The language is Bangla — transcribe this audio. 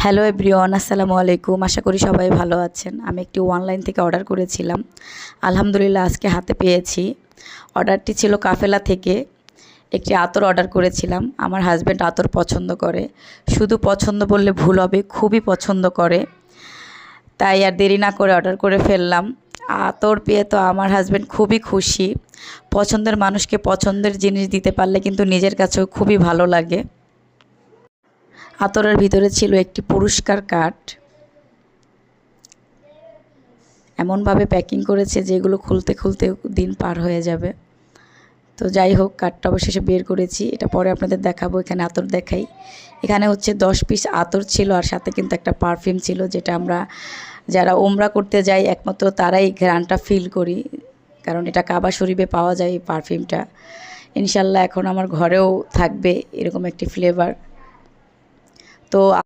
হ্যালো এভরিওয়ান, আসসালামু আলাইকুম। আশা করি সবাই ভালো আছেন। আমি একটি অনলাইন থেকে অর্ডার করেছিলাম, আলহামদুলিল্লাহ আজকে হাতে পেয়েছি। অর্ডারটি ছিল কাফেলা থেকে। একটি আতর অর্ডার করেছিলাম। আমার হাজব্যান্ড আতর পছন্দ করে, শুধু পছন্দ বললে ভুল হবে, খুবই পছন্দ করে। তাই আর দেরি না করে অর্ডার করে ফেললাম। আতর পেয়ে তো আমার হাজব্যান্ড খুবই খুশি। পছন্দের মানুষকে পছন্দের জিনিস দিতে পারলে কিন্তু নিজের কাছেও খুবই ভালো লাগে। আতরের ভিতরে ছিল একটি পুরস্কার কার্ড। এমনভাবে প্যাকিং করেছে যেগুলো খুলতে খুলতে দিন পার হয়ে যাবে। তো যাই হোক, কার্ডটা অবশেষে বের করেছি, এটা পরে আপনাদের দেখাবো। এখানে আতর দেখাই। এখানে হচ্ছে 10 পিস আতর ছিল, আর সাথে কিন্তু একটা পারফিউম ছিল, যেটা আমরা যারা ওমরা করতে যাই একমাত্র তারাই ঘ্রাণটা ফিল করি, কারণ এটা কাবা শরীফে পাওয়া যায় এই পারফিউমটা। ইনশাল্লাহ এখন আমার ঘরেও থাকবে এরকম একটি ফ্লেভার। তো